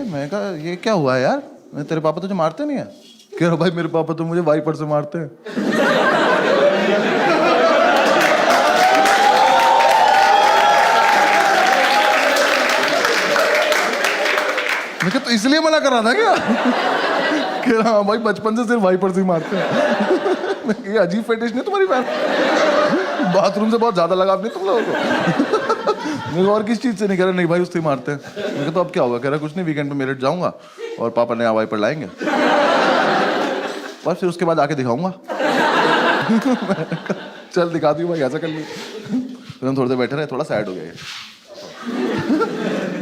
मैं कहा ये क्या हुआ है यार, तेरे पापा तुझे मारते नहीं है? कह रहा भाई मेरे पापा तो मुझे वाइपर से मारते हैं। मैं कहा तो इसलिए मना कर रहा था क्या? कह रहा हाँ भाई बचपन से सिर्फ वाइपर से ही मारते हैं। ये अजीब फेटिश नहीं तुम्हारी बहन? बाथरूम से बहुत ज्यादा लगाव नहीं तुम लोगों को? मैं और किस चीज से नहीं? कह रहा नहीं भाई उससे ही मारते हैं। मैं कहा तो अब क्या होगा? कह रहा कुछ नहीं, वीकेंड पे मेरठ जाऊंगा और पापा नया वाइपर लाएंगे और फिर उसके बाद आके दिखाऊंगा। चल दिखा दी भाई, ऐसा कर ली। फिर हम थोड़ी देर बैठे रहे, थोड़ा सैड हो गया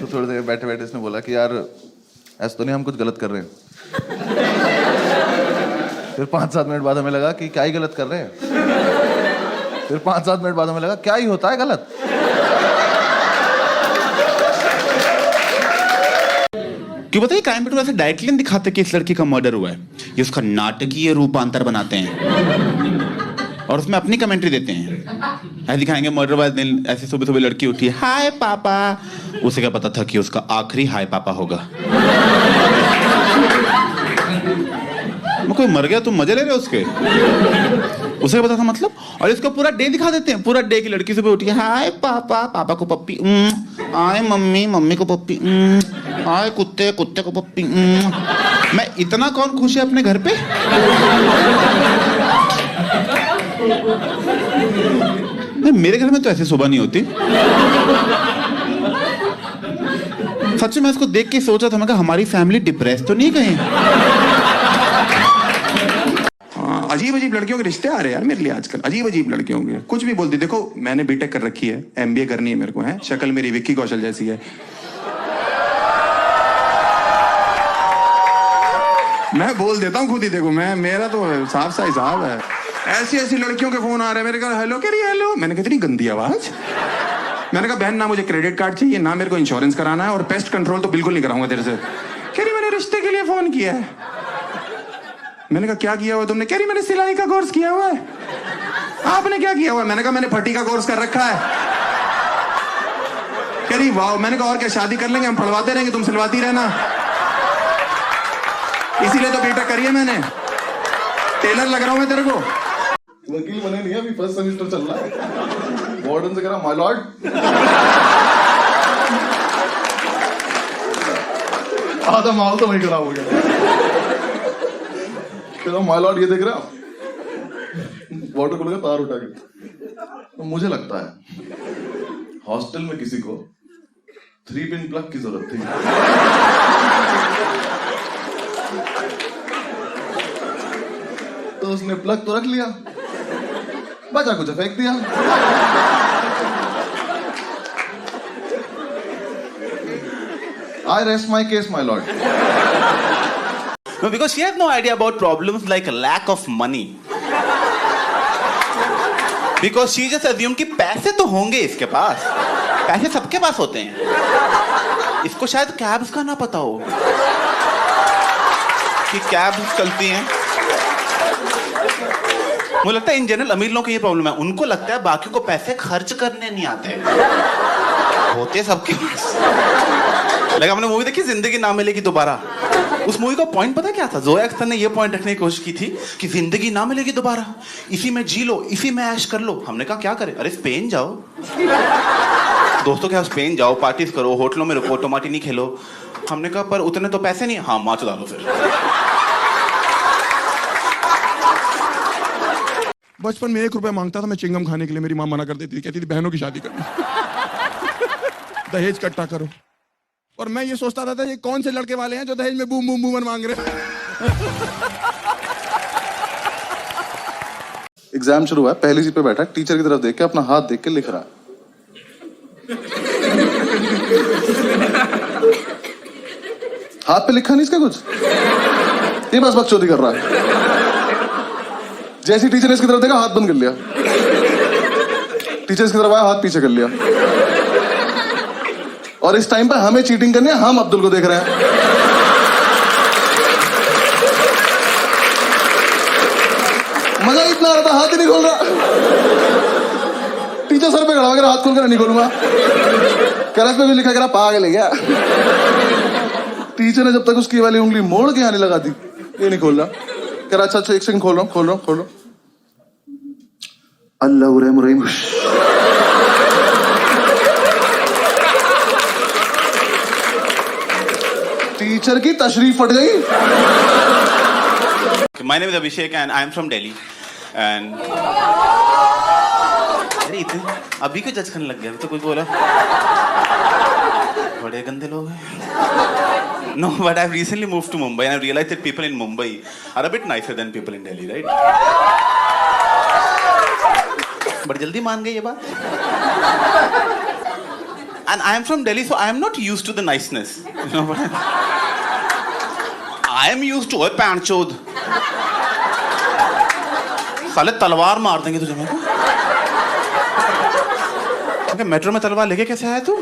तो थोड़ी देर बैठे बैठे इसने बोला कि यार ऐसा तो नहीं हम कुछ गलत कर रहे हैं? फिर 5-7 मिनट बाद हमें लगा कि क्या ही गलत कर रहे हैं। फिर 5-7 मिनट बाद हमें लगा क्या ही होता है गलत। क्यों बताइए, क्राइम पेट्रोल ऐसे डायरेक्टली नहीं दिखाते कि इस लड़की का मर्डर हुआ है, ये उसका नाटकीय रूपांतर बनाते हैं और उसमें अपनी कमेंट्री देते हैं। ऐसे दिखाएंगे मर्डर वाले दिन ऐसे सुबह सुबह लड़की उठी, हाय पापा, उसे क्या पता था कि उसका आखिरी हाय पापा होगा। कोई मर गया तुम मजे ले रहे हो उसके, उसे पता था मतलब। और इसको पूरा डे दिखा देते हैं, पूरा डे की लड़की सुबह उठी, हाय पापा, पापा को पप्पी, आए मम्मी, मम्मी को पप्पी, आए कुत्ते, कुत्ते को पप्पी। मैं इतना कौन खुश है अपने घर पे? मेरे घर में तो ऐसी सुबह नहीं होती। सच में इसको देख के सोचा था, मैं कहा हमारी फैमिली डिप्रेस तो नहीं कहीं? अजीब अजीब लड़कियों के रिश्ते आ रहे हैं यार मेरे लिए आजकल, अजीब अजीब लड़कियों के। कुछ भी बोलती, देखो मैंने बीटेक कर रखी है, एमबीए करनी है मेरे को, है शक्ल मेरी विक्की कौशल जैसी है। मैं बोल देता हूँ खुद ही, देखो मैं, मेरा तो साफ सा हिसाब है। ऐसी ऐसी लड़कियों के फोन आ रहे हैं मेरे घर, हेलो कह रही हेलो। मैंने कहा इतनी गंदी आवाज। मैंने कहा बहन ना मुझे क्रेडिट कार्ड चाहिए, ना मेरे को इंश्योरेंस कराना है, और पेस्ट कंट्रोल तो बिल्कुल नहीं कराऊंगा तेरे से। कह रही मैंने रिश्ते के लिए फोन किया है। मैंने कहा क्या किया हुआ तुमने? कह रही मैंने सिलाई का कोर्स किया हुआ है। आपने क्या किया हुआ है? मैंने कहा मैंने फटी का कोर्स कर रखा है। कह रही वाह। मैंने कहा और क्या, शादी कर लेंगे, हम फड़वाते रहेंगे, तुम सिलवाती रहना। इसीलिए तो बीटेक करी है मैंने, टेलर लग रहा हूं मैं तेरे को। वकील बने नहीं, अभी फर्स्ट सेमेस्टर चल रहा है। वार्डन से कह रहा माय लॉर्ड, आधा माल तो वही खराब हो गया। माय लॉर्ड ये देख रहा, वाटर कूलर का तार उठा के। तो मुझे लगता है हॉस्टल में किसी को 3 पिन प्लग की जरूरत थी। तो उसने प्लग तो रख लिया, बचा कुछ फेंक दिया। I rest my case, my lord. No, because she has no idea about problems like lack of money. Because she just assumed कि पैसे तो होंगे इसके पास, पैसे सबके पास होते हैं। इसको शायद कैब्स का ना पता हो कि कैब्स चलती हैं। मुझे लगता है इन जनरल अमीर लोगों की ये प्रॉब्लम है, उनको लगता है बाकी को पैसे खर्च करने नहीं आते, होते सबके पास। लगा हमने मूवी देखी जिंदगी ना मिलेगी दोबारा, उस मूवी का पॉइंट पता क्या था? जोया अख्तर ने ये पॉइंट रखने की कोशिश की थी कि जिंदगी ना मिलेगी दोबारा, इसी में जी लो, इसी में ऐश कर लो। हमने कहा क्या करें? अरे स्पेन जाओ दोस्तों, क्या स्पेन जाओ, पार्टीज करो, होटलों में रुको, टोमाटी नहीं खेलो। हमने कहा पर उतने तो पैसे नहीं। हाँ माच डालो फिर। बचपन में 1 रुपया मांगता था मैं चिंगम खाने के लिए, मेरी मां मना कर देती थी, कहती थी बहनों की शादी करनी, दहेज इकट्ठा करो। और मैं ये सोचता था ये कौन से लड़के वाले हैं जो दहेज में बूम बूम बूमन मांग रहे हैं। एग्जाम शुरू हुआ है, पहली सीट पे बैठा, टीचर की तरफ देख के अपना हाथ देख के लिख रहा है। हाथ पे लिखा नहीं इसका कुछ, ये बस बकचोदी कर रहा है। जैसी टीचर ने इसकी तरफ देखा, हाथ बंद कर लिया। टीचर इसकी तरफ आया, हाथ पीछे कर लिया। और इस टाइम पे हमें चीटिंग करनी है, हम अब्दुल को देख रहे हैं। मजा इतना आ रहा था, हाथ ही नहीं खोल रहा। टीचर सर पे खड़ा हो, हाथ खोल कर नहीं खोलूंगा। कह रहा इसमें भी लिखा, कह रहा पागल है क्या? टीचर ने जब तक उसकी वाली उंगली मोड़ के आने लगा दी, ये नहीं खोल रहा। कह रहा अच्छा एक सेकंड खोल रहा हूँ। अल्लाह रहम रहीम। टीचर की तशरीफ फट गई। My name is Abhishek and I am from Delhi. And अरे इतने अभी क्यों जज करने लग गया? अभी तो कोई बोला बड़े गंदे लोग हैं। No, but I've recently moved to Mumbai and I've realized that people in Mumbai are a bit nicer than people in Delhi, right? बड़ी जल्दी मान गए ये बात। And I am from Delhi, so I am not used to the niceness. You know what? I am used to a panchod. साले तलवार मार देंगे तुझे मेरे को। मेट्रो में तलवार लेके कैसे आया तू?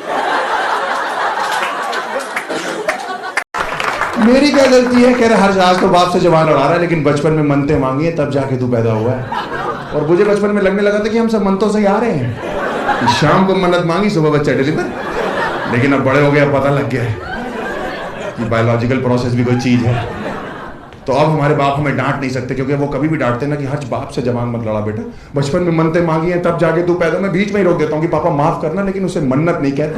मेरी क्या गलती है? कह रहे हर आज तो बाप से जवान लड़ा रहा है, लेकिन बचपन में मनते मांगी है तब जाके तू पैदा हुआ है। और मुझे बचपन में लगने लगा था कि हम सब मनतों से ही आ रहे हैं। शाम को मन्नत मांगी, सुबह बच्चा डिलीवर। लेकिन अब बड़े हो गए, पता लग गया है कि बायोलॉजिकल प्रोसेस भी कोई चीज है। तो अब हमारे बाप हमें डांट नहीं सकते, क्योंकि वो कभी भी डांटते ना कि हर बाप से जवान मत लड़ा बेटा, बचपन में मनते मांगी है तब जाके तू पैदा। मैं बीच में ही रोक देता हूँ कि पापा माफ करना, लेकिन उसे मन्नत नहीं कहते।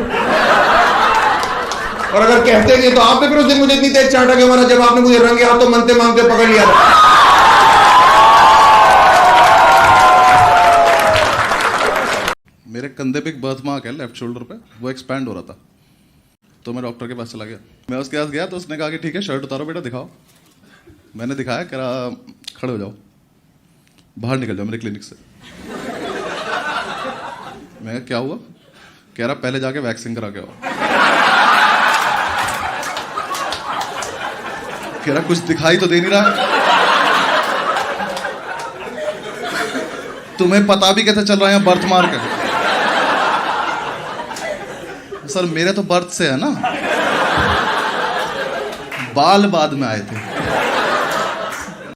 और अगर कहते नहीं तो आपने फिर उस दिन मुझे इतनी तेज चाटा क्यों मारा जब आपने मुझे रंगे हाथों मनते मांगते पकड़ लिया था? मेरे कंधे पे एक बर्थ मार्क है लेफ्ट शोल्डर पे, वो एक्सपैंड हो रहा था। तो मैं डॉक्टर के पास चला गया। मैं उसके पास गया तो उसने कहा कि ठीक है शर्ट उतारो बेटा, दिखाओ। मैंने दिखाया, कह रहा खड़े हो जाओ, बाहर निकल जाओ मेरे क्लिनिक से। मैं कहा क्या हुआ? कह रहा पहले जाके वैक्सीन करा के आओ। कह रहा कुछ दिखाई तो दे नहीं रहा। तुम्हें पता भी कैसे चल रहा है बर्थ मार्क है? सर मेरे तो बर्थ से है ना, बाल बाद में आए थे।